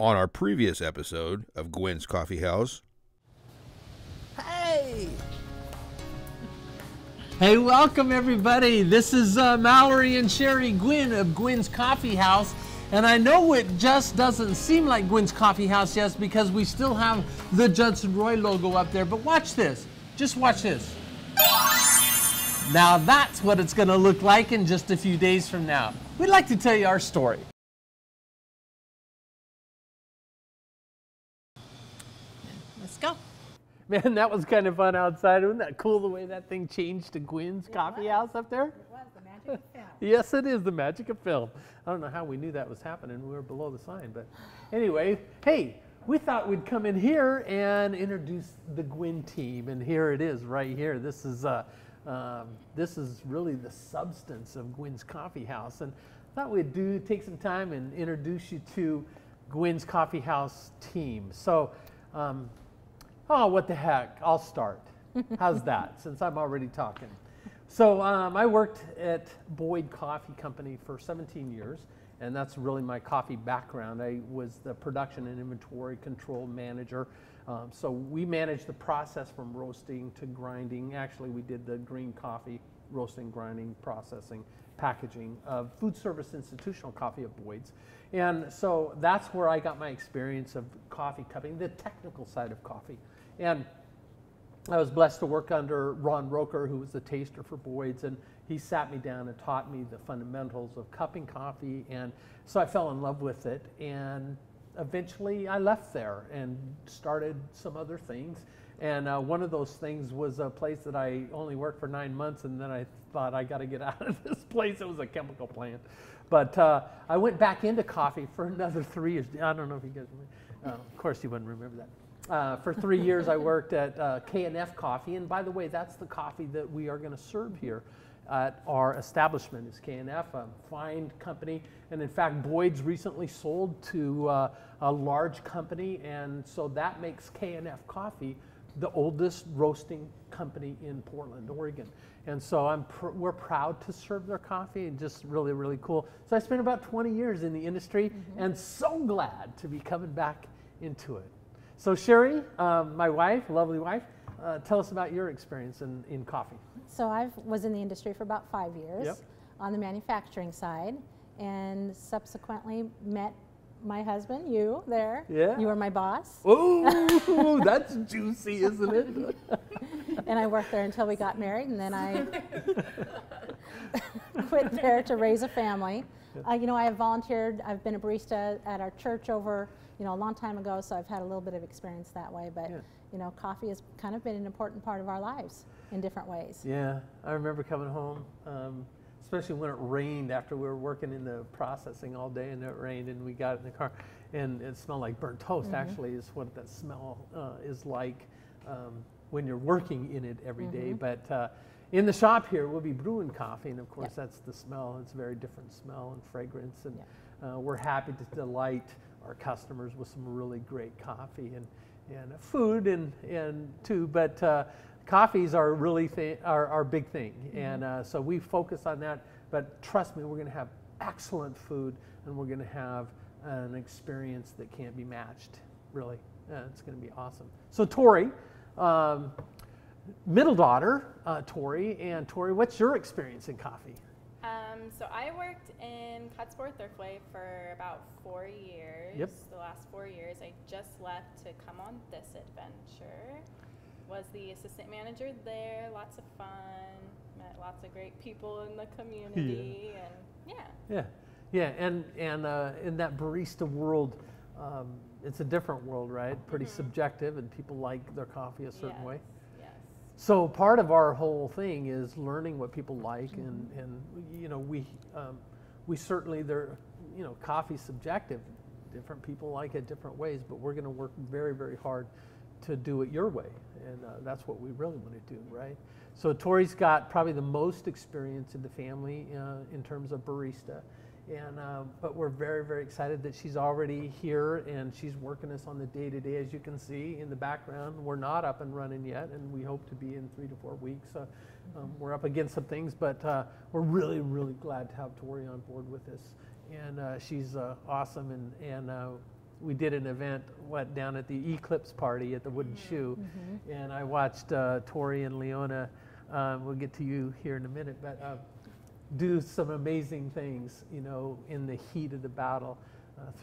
On our previous episode of Gwynn's Coffeehouse. Hey! Hey, welcome everybody. This is Mallory and Sherry Gwyn of Gwynn's Coffeehouse. And I know it just doesn't seem like Gwynn's Coffeehouse yet because we still have the Judson Roy logo up there. But watch this. Just watch this. Now that's what it's going to look like in just a few days from now. We'd like to tell you our story. Let's go. Man, that was kind of fun outside. Wasn't that cool the way that thing changed to Gwynn's Coffeehouse up there? It was the magic of film. Yes, it is the magic of film. I don't know how we knew that was happening. We were below the sign. But anyway, hey, we thought we'd come in here and introduce the Gwyn team. And here it is right here. This is really the substance of Gwynn's Coffeehouse. And I thought we'd take some time and introduce you to Gwynn's Coffeehouse team. So, oh, what the heck, I'll start. How's that, since I'm already talking? So I worked at Boyd Coffee Company for 17 years, and that's really my coffee background. I was the production and inventory control manager. So we managed the process from roasting to grinding. Actually, we did the green coffee, roasting, grinding, processing, packaging of food service institutional coffee at Boyd's. And so that's where I got my experience of coffee cupping, the technical side of coffee. And I was blessed to work under Ron Roker, who was the taster for Boyd's, and he sat me down and taught me the fundamentals of cupping coffee, and so I fell in love with it, and eventually I left there and started some other things, and one of those things was a place that I only worked for 9 months, and then I thought I got to get out of this place. It was a chemical plant, but I went back into coffee for another 3 years. I don't know if you guys remember. Of course you wouldn't remember that. For 3 years, I worked at K&F Coffee, and by the way, that's the coffee that we are going to serve here at our establishment. Is K&F, a fine company, and in fact, Boyd's recently sold to a large company, and so that makes K&F Coffee the oldest roasting company in Portland, Oregon. And so we're proud to serve their coffee, and just really, really cool. So I spent about 20 years in the industry, and so glad to be coming back into it. So Sherry, my wife, lovely wife, tell us about your experience in coffee. So I was in the industry for about 5 years. Yep. On the manufacturing side, and subsequently met my husband, you there. Yeah. You were my boss. Oh, that's juicy, isn't it? And I worked there until we got married, and then I quit there to raise a family. You know, I have volunteered. I've been a barista at our church over, a long time ago, so I've had a little bit of experience that way. But, coffee has kind of been an important part of our lives in different ways. Yeah, I remember coming home, especially when it rained after we were working in the processing all day, and it rained, and we got in the car, and it smelled like burnt toast. Actually, is what that smell is like when you're working in it every day. But in the shop here, we'll be brewing coffee, and of course, that's the smell. It's a very different smell and fragrance, and we're happy to delight our customers with some really great coffee and food and too. But coffees are really our big thing, and so we focus on that. But trust me, we're going to have excellent food, and we're going to have an experience that can't be matched. Really, it's going to be awesome. So Tori. Middle daughter, Tori. And Tori, what's your experience in coffee? So I worked in Cutsboro Thriftway for about 4 years. Yep. The last 4 years. I just left to come on this adventure. Was the assistant manager there. Lots of fun. Met lots of great people in the community. And in that barista world, it's a different world, right? Pretty subjective, and people like their coffee a certain way. Yes. So part of our whole thing is learning what people like, and we certainly, coffee's subjective. Different people like it different ways, but we're going to work very, very hard to do it your way, and that's what we really want to do, right? So Tori's got probably the most experience in the family in terms of barista. And but we're very, very excited that she's already here, and she's working us on the day-to-day. As you can see in the background, we're not up and running yet, and we hope to be in 3 to 4 weeks. We're up against some things, but we're really, really glad to have Tori on board with us. And she's awesome, and we did an event down at the Eclipse party at the Wooden Shoe, and I watched Tori and Leona. We'll get to you here in a minute, but do some amazing things, you know, in the heat of the battle.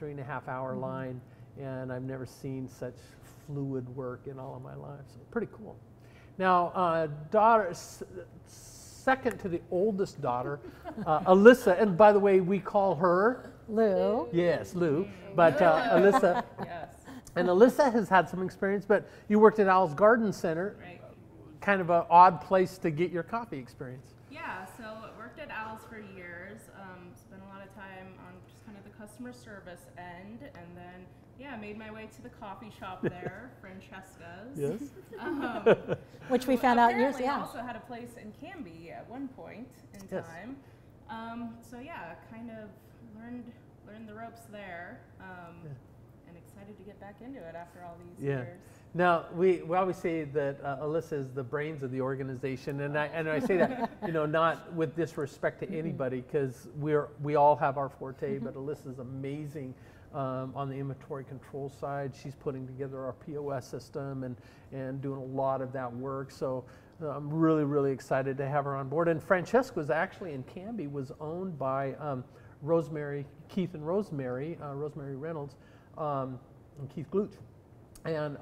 3.5-hour line, and I've never seen such fluid work in all of my life. So pretty cool. Now, daughter, second to the oldest daughter, Alyssa, and by the way, we call her Lou. Yes, Lou, but Alyssa. Yes. And Alyssa has had some experience, but you worked at Al's Garden Center, Right. kind of an odd place to get your coffee experience. Yeah, so I worked at Al's for years, spent a lot of time on just kind of the customer service end, and then, yeah, made my way to the coffee shop there, Francesca's. Yes. Which we found out years, yeah. Also had a place in Canby at one point in Yes. time. So yeah, kind of learned the ropes there, and excited to get back into it after all these years. Now, we always say that Alyssa is the brains of the organization, and I say that, you know, not with disrespect to anybody, because we all have our forte, but Alyssa's amazing on the inventory control side. She's putting together our POS system and doing a lot of that work. So I'm really, really excited to have her on board. And Francesca was actually in Canby, was owned by Keith and Rosemary Reynolds, and Keith Glutch. And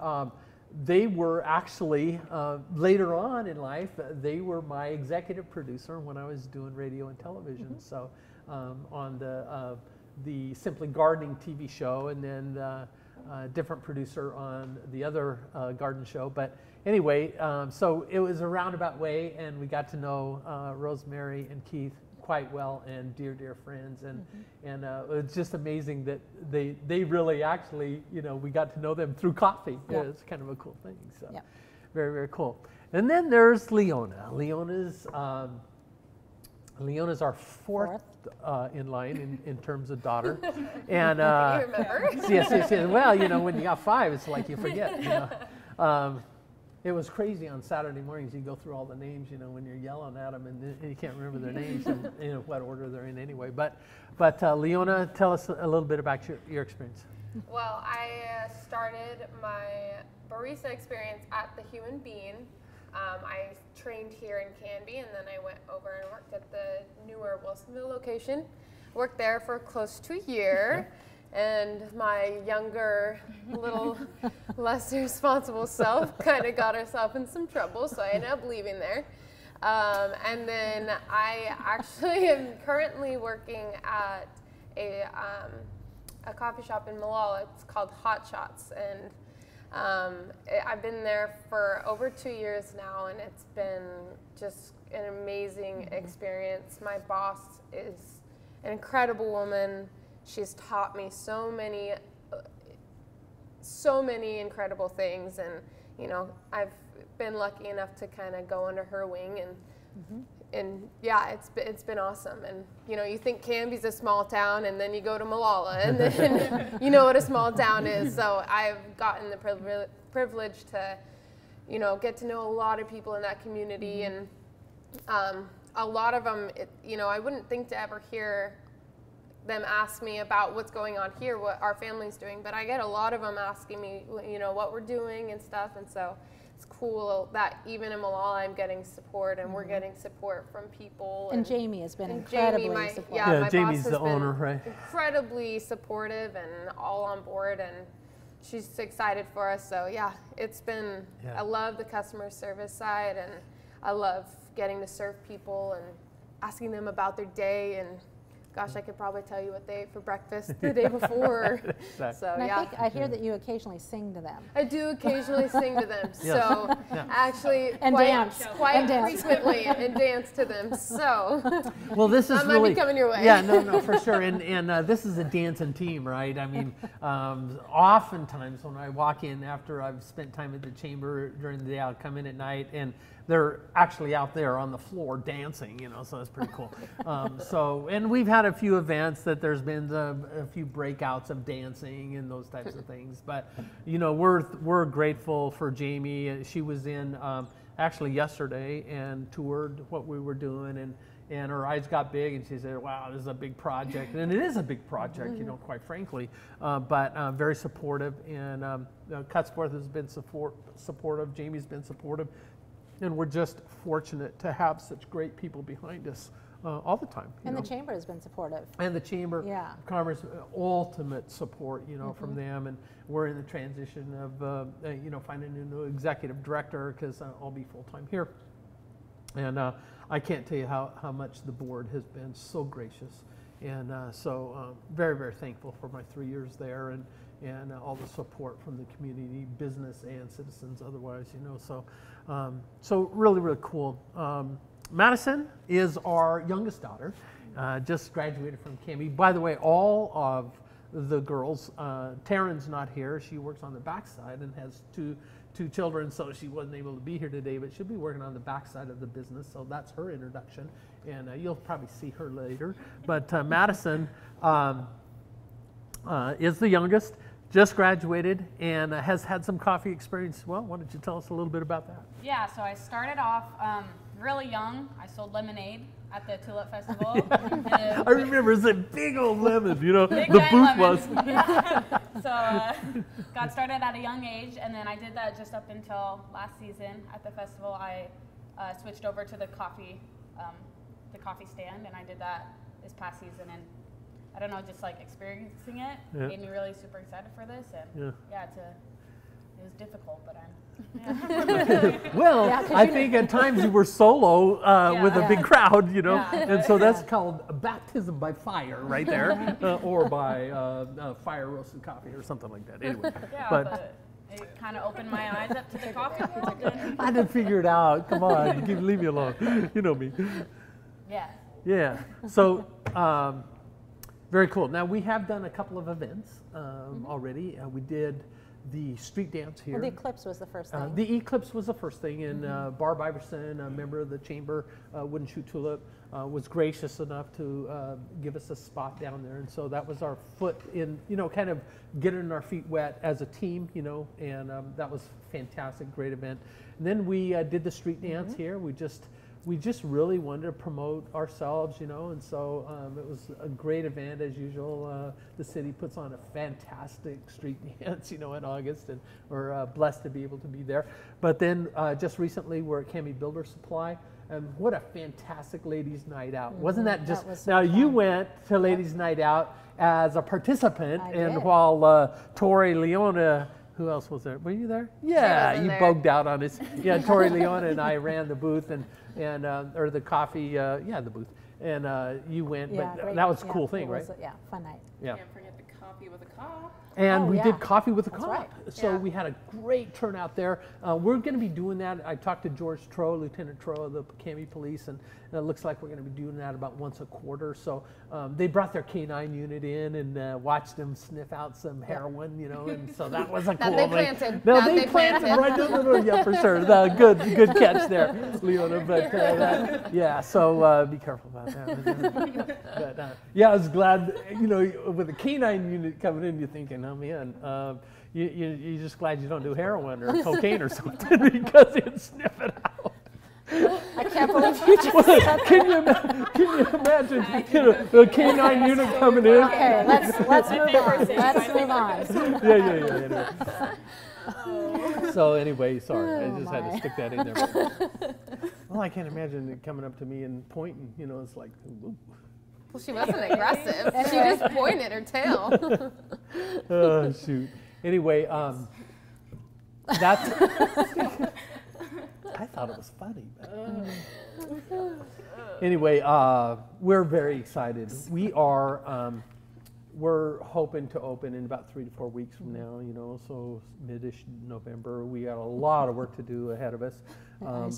they were actually, later on in life, they were my executive producer when I was doing radio and television. So on the Simply Gardening TV show, and then different producer on the other garden show. But anyway, so it was a roundabout way, and we got to know Rosemary and Keith quite well, and dear friends, and it's just amazing that they really actually, you know, we got to know them through coffee. Yeah, it's kind of a cool thing. So very, very cool. And then there's Leona. Leona's our fourth in line in terms of daughter. And you remember? yes. Well, you know, when you got 5, it's like you forget. You know? It was crazy on Saturday mornings. You go through all the names, you know, when you're yelling at them, and you can't remember their names and, you know, what order they're in anyway. But Leona, tell us a little bit about your experience. Well, I started my barista experience at the Human Bean. I trained here in Canby, and then I went over and worked at the newer Wilsonville location. Worked there for close to a year. And my younger, little less responsible self kind of got herself in some trouble, so I ended up leaving there. And then I actually am currently working at a coffee shop in Malala. It's called Hot Shots, and I've been there for over 2 years now, and it's been just an amazing experience. My boss is an incredible woman. She's taught me so many incredible things, and you know, I've been lucky enough to kind of go under her wing, and yeah, it's been awesome. And you know, you think Canby's a small town, and then you go to Malala, and then you know what a small town is. So I've gotten the privilege to, you know, get to know a lot of people in that community, and a lot of them, you know, I wouldn't think to ever hear them ask me about what's going on here, what our family's doing, but I get a lot of them asking me, you know, what we're doing and stuff, and so it's cool that even in Malala I'm getting support, and we're getting support from people. And Jamie has been incredibly supportive. Yeah, my Jamie's boss has the been owner, right? incredibly supportive and all on board, and she's excited for us. So yeah, it's been, I love the customer service side, and I love getting to serve people and asking them about their day, and gosh, I could probably tell you what they ate for breakfast the day before. So and yeah. I hear that you occasionally sing to them. I do occasionally sing to them. So actually And dance. quite frequently and dance to them. So well, this is that really might be coming your way. Yeah, no, for sure. And this is a dancing team, right? I mean, oftentimes when I walk in after I've spent time at the chamber during the day, I'll come in at night, and they're actually out there on the floor dancing, you know, so that's pretty cool. And we've had a few events that there's been a few breakouts of dancing and those types of things. But, you know, we're grateful for Jamie. She was in actually yesterday and toured what we were doing, and her eyes got big, and she said, "Wow, this is a big project," and it is a big project, you know, quite frankly, but very supportive. And Cutsforth has been supportive. Jamie's been supportive, and we're just fortunate to have such great people behind us all the time. And the chamber has been supportive. And the Chamber of Commerce, ultimate support, you know, from them. And we're in the transition of, you know, finding a new executive director, because I'll be full-time here. And I can't tell you how much the board has been so gracious. And so very, very thankful for my 3 years there, and all the support from the community, business and citizens otherwise, you know. So really, really cool. Madison is our youngest daughter, just graduated from CAMI. By the way, all of the girls, Taryn's not here. She works on the backside and has two children, so she wasn't able to be here today, but she'll be working on the backside of the business, so that's her introduction, and you'll probably see her later. But Madison is the youngest, just graduated, and has had some coffee experience. Well, why don't you tell us a little bit about that? Yeah, so I started off really young. I sold lemonade at the Tulip Festival. I remember it was a big old lemon, you know, Big the giant booth lemon. was. So got started at a young age, and then I did that just up until last season at the festival. I switched over to the coffee stand, and I did that this past season. And I don't know, just like experiencing it made me really super excited for this. And it was difficult, but well, I think at times you were solo with a big crowd, you know, and so that's called baptism by fire right there, or by fire roasted coffee or something like that. Anyway, but it kind of opened my eyes up to the coffee world. I didn't figure it out. Come on, leave me alone. You know me. Yeah. Yeah. So. Very cool. Now, we have done a couple of events already. We did the street dance here. Well, the Eclipse was the first thing. The Eclipse was the first thing, and Barb Iverson, a member of the chamber, Wooden Shoe Tulip, was gracious enough to give us a spot down there. And so that was our foot in, you know, kind of getting our feet wet as a team, you know, and that was fantastic, great event. And then we did the street dance here. We just really wanted to promote ourselves, you know, and so it was a great event as usual. The city puts on a fantastic street dance, you know, in August, and we're blessed to be able to be there. But then just recently we're at CAMI Builder Supply, and what a fantastic ladies' night out. Wasn't that just, was so now fun. You went to ladies' night out as a participant, I and did. while Tori, Leona, who else was there? Were you there? Yeah, you there. bugged out on us. Yeah, Tori, Leona, and I ran the booth or the coffee, the booth. And you went, but great. that was a cool It thing, was right? Fun night. Yeah. Can't forget the coffee with a cop. And we yeah. did coffee with a That's cop. right. So we had a great turnout there. We're going to be doing that. I talked to George Tro, Lieutenant Tro of the CAMI Police, and it looks like we're going to be doing that about once a quarter. So they brought their K9 unit in and watched them sniff out some heroin, you know, and so that was a cool That they thing. planted. No, That they they planted planted. right. No, yeah, for sure. Good catch there, Leona. But yeah, so be careful about that. But yeah, I was glad, you know, with the K9 unit coming in, you're thinking, oh man, you're just glad you don't do heroin or cocaine or something because it'd sniff it out. I can't believe you just said that. Can you imagine, you know, the K9 unit coming in? Okay, let's move on. Let's move on. Yeah. So anyway, sorry, I just had my. to stick that in there. Well, I can't imagine it coming up to me and pointing. You know, it's like, ooh. Well, she wasn't aggressive. She just pointed her tail. Oh, shoot. Anyway, that's. I thought it was funny. Anyway, we're very excited. We are. We're hoping to open in about 3 to 4 weeks from now. You know, so mid-ish November. We got a lot of work to do ahead of us,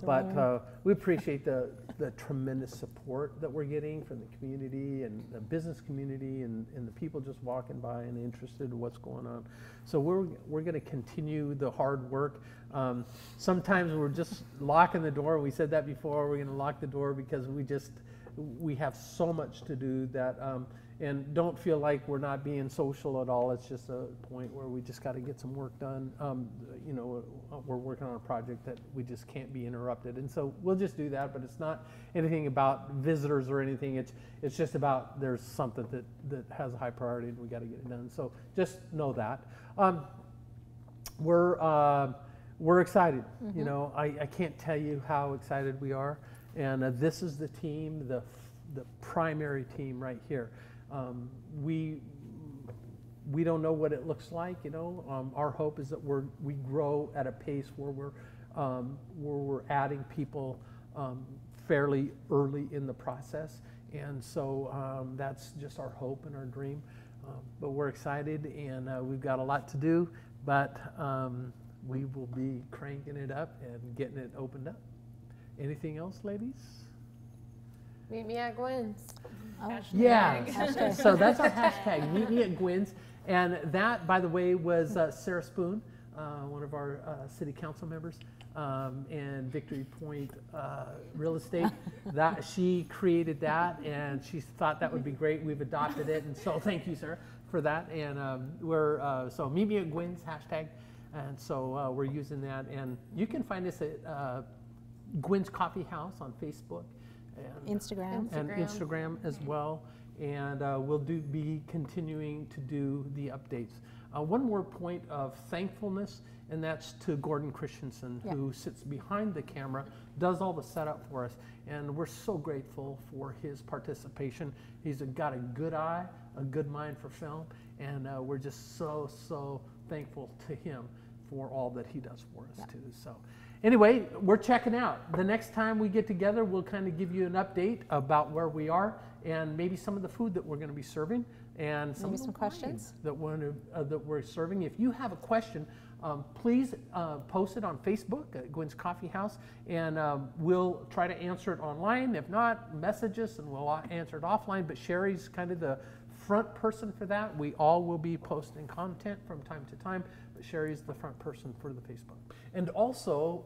but we appreciate the tremendous support that we're getting from the community and the business community and the people just walking by and interested in what's going on. So we're going to continue the hard work. Sometimes we're just locking the door. We said that before. We're going to lock the door because we have so much to do that And don't feel like we're not being social at all. It's just a point where we just got to get some work done. You know, we're working on a project that we just can't be interrupted, and so we'll just do that. But it's not anything about visitors or anything. It's just about there's something that has a high priority, and we got to get it done. So just know that. We're excited. You know, I can't tell you how excited we are. And this is the team, the primary team right here. We don't know what it looks like, you know. Our hope is that we grow at a pace where we're adding people fairly early in the process, and so that's just our hope and our dream. But we're excited, and we've got a lot to do, but we will be cranking it up and getting it opened up. Anything else, ladies? Meet me at Gwynns. Oh, Yeah, so that's our hashtag, Meet Me at Gwynns. And that, by the way, was Sarah Spoon, one of our city council members, and Victory Point Real Estate. That she created that, and she thought that would be great. We've adopted it, and so thank you, Sarah, for that. And so Meet Me at Gwynns hashtag, and so we're using that. And you can find us at Gwynns Coffeehouse on Facebook. And Instagram as well, and we'll be continuing to do the updates. One more point of thankfulness, and that's to Gordon Christensen, who sits behind the camera, does all the setup for us, and we're so grateful for his participation. He's got a good eye, a good mind for film, and we're just so thankful to him for all that he does for us too. So. Anyway, we're checking out. The next time we get together, we'll kind of give you an update about where we are and maybe some of the food that we're going to be serving and some questions that we're serving. If you have a question, please post it on Facebook at Gwynns Coffeehouse, and we'll try to answer it online. If not, message us and we'll answer it offline. But Sherry's kind of the front person for that. We all will be posting content from time to time, but Sherry's the front person for the Facebook. And also,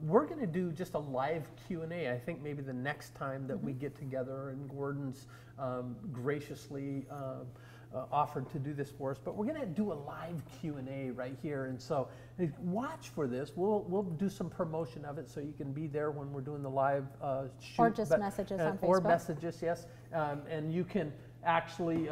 we're going to do just a live Q&A. I think maybe the next time that we get together, and Gordon's graciously offered to do this for us. But we're going to do a live Q&A right here, and so watch for this. We'll do some promotion of it so you can be there when we're doing the live shoot. Or just messages on Facebook. Or messages, yes. And you can actually,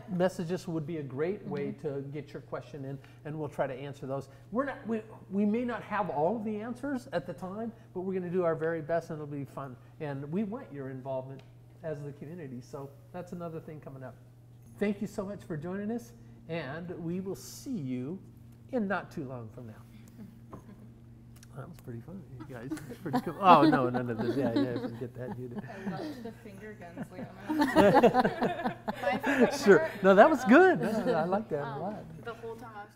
messages would be a great way to get your question in, and we'll try to answer those. We may not have all of the answers at the time, but we're going to do our very best, and it'll be fun. And we want your involvement as the community, so that's another thing coming up. Thank you so much for joining us, and we will see you in not too long from now. That was pretty fun, you guys. Pretty cool. Oh, no, none of this. Yeah, forget that. You did. I loved the finger guns, Leona. Sure. No, that was good. I like that a lot. The whole time I was